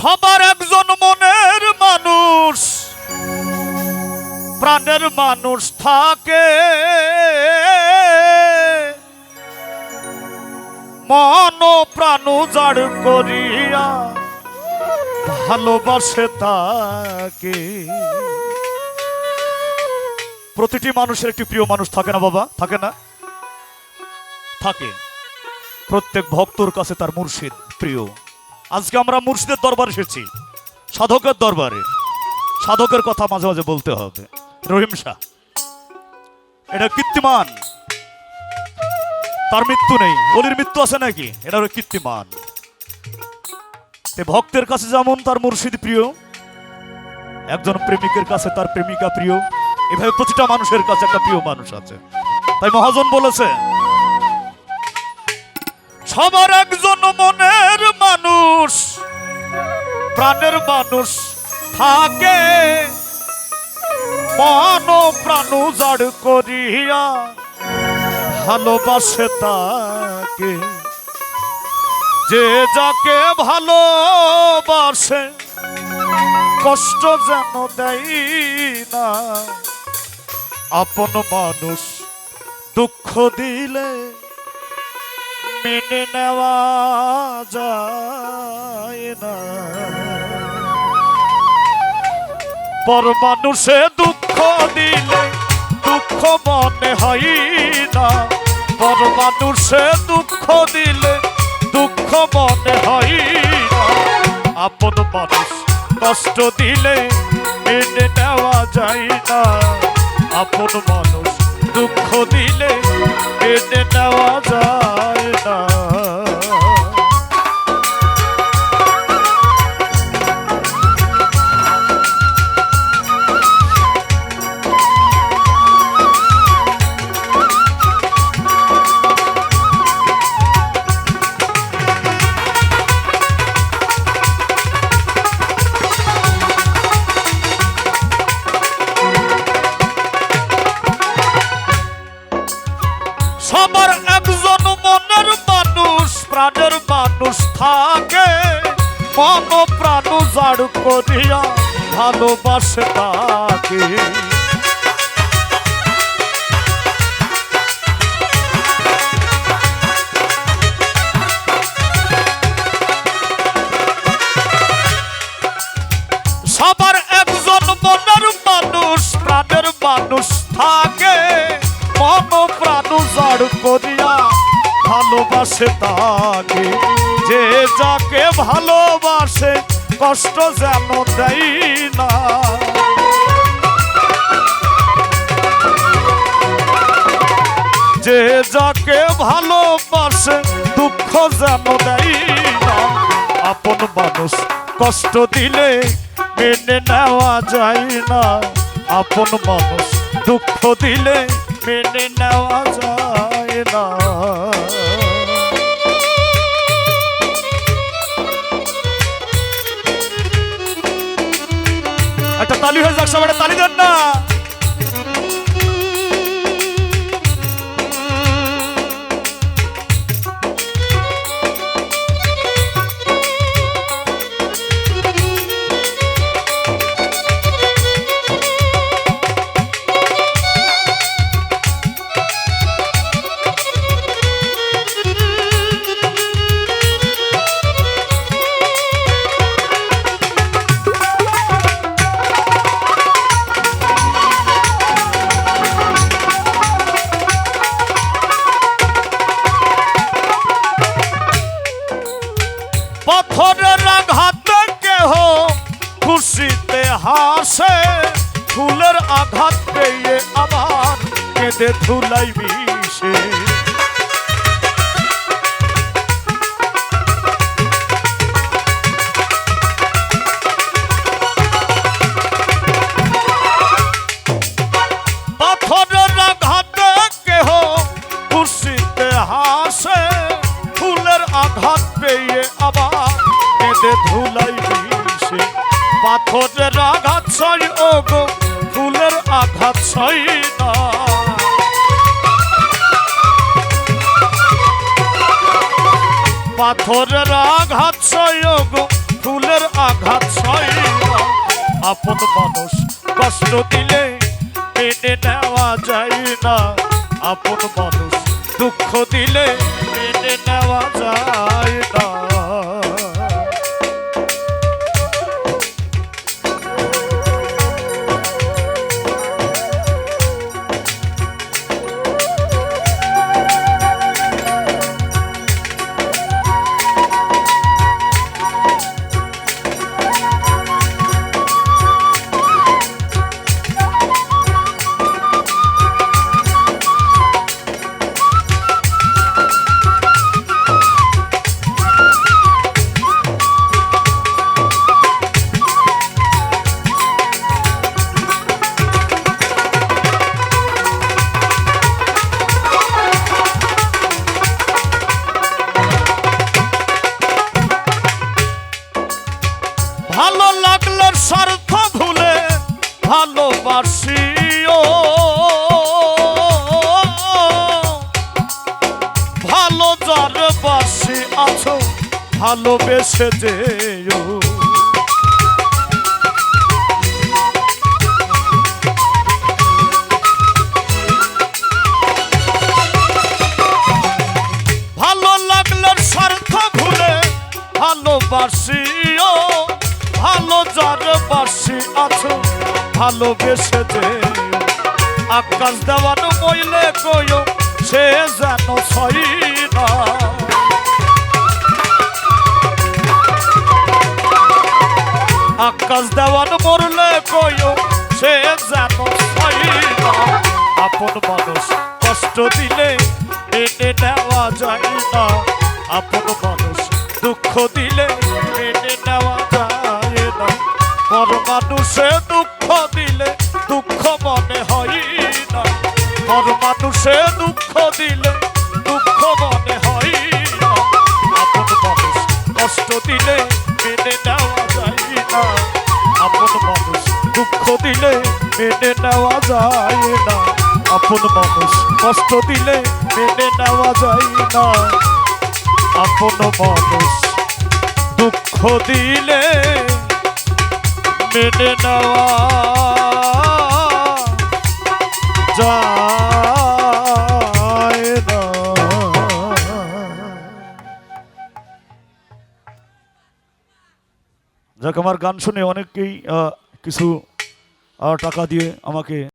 সবার একজন মনের মানুষ, প্রাণের মানুষ থাকে, মন প্রাণ উজাড় করিয়া ভালোবাসে তাকে। প্রতিটি মানুষের একটি প্রিয় মানুষ থাকে না বাবা? থাকে না? থাকে। প্রত্যেক ভক্তর কাছে তার মুর্শিদ প্রিয়। আজকে আমরা মুর্শিদের দরবারে এসেছি, সাধকের দরবারে। সাধকের কথা মাঝে মাঝে বলতে হবে। রহিম শাহ এটা কীর্তিমান, তার মৃত্যু নেই। বলির মৃত্যু আছে নাকি? এটা হলো কীর্তিমান। ভক্তের কাছে যেমন তার মুর্শিদ প্রিয়, একজন প্রেমিকের কাছে তার প্রেমিকা প্রিয়, এভাবে প্রতিটা মানুষের কাছে একটা প্রিয় মানুষ আছে। তাই মহাজন বলেছে সবার একজন মনের মানুষ, প্রাণের মানুষ থাকে, মন প্রাণ উজাড় করিয়া ভালোবাসে তাকে। যে যাকে ভালোবাসে কষ্ট যেন দেয় না, আপন মানুষ দুঃখ দিলে মেনে নেওয়া যায় না। পর মানুষে দুঃখ দিলে দুঃখ মনে হয় না, পর মানুষে দুঃখ দিলে দুঃখ মনে হয় না। আপন মানুষ কষ্ট দিলে মেনে নেওয়া যায় না, আপন মানুষ দুঃখ দিলে মেনে নেওয়া যায় না। সবার একজন মনের মানুষ, প্রাণের মানুষ থাকে, মন প্রাণ উজাড় করিয়া ভালোবাসে তাকে। সবার একজন মনের মানুষ, প্রাণের মানুষ থাকে, মন প্রাণ উজাড় করিয়া ভালোবাসে তাকে। যে যাকে ভালোবাসে কষ্ট যেন দেয় না, যে যাকে ভালোবাসে দুঃখ যেন দেয় না। আপন মানুষ কষ্ট দিলে মেনে নেওয়া যায় না, আপন মানুষ দুঃখ দিলে মেনে নেওয়া যায় না। একটা তালি হয়ে যাক, সবাই তালি দেন না। পাথরের আঘাতে কেহ খুশিতে হাসে, ফুলের আঘাত পেয়ে আবার কেঁদে ধুলাই মিশে। পাথরের আঘাতে কেহ খুশিতে হাসে, ফুলের আঘাত পেয়ে আবার কেঁদে ধুলাই মিশে। পাথরের আঘাত সই ও গো, ফুলের আঘাত সই না। পাথরের আঘাত সই ও গো, ফুলের আঘাত সয় না, আপন মানুষ কষ্ট দিলে মেনে নেওয়া যায় না, আপন মানুষ দুঃখ দিলে মেনে নেওয়া যায় না। ভালো লাগলে স্বার্থ ভুলে ভালোবাসিও, ভালো যার বাসি আছো ভালোবেসে যেও। ভালো লাগলে স্বার্থ ভুলে ভালোবাসিও, ভালো যার বাসি আছো ভালোবেসে যেও। আকাশ দেওয়ানো মইলে কইও সে যেন সই না, আকাশ দেওয়ানো মরলে কইও সে যেন সই না। আপন মানুষ কষ্ট দিলে মেনে নেওয়া যায় না, আপন মানুষ দুঃখ দিলে মেনে নেওয়া যায় না। পর মানুষে দুঃখ দিলে দুঃখ মনে হয় না, পর মানুষে দুঃখ দিলে দুঃখ মনে হয় না। আপন মানুষ কষ্ট দিলে মেনে নেওয়া যায় না, আপন মানুষ দুঃখ দিলে মেনে নেওয়া যায় না, আপন মানুষ কষ্ট দিলে মেনে নেওয়া যায় না, আপন মানুষ দুঃখ দিলে মেনে নেওয়া যায় না। যাক, আমার গান শুনে অনেকেই কিছু টাকা দিয়ে আমাকে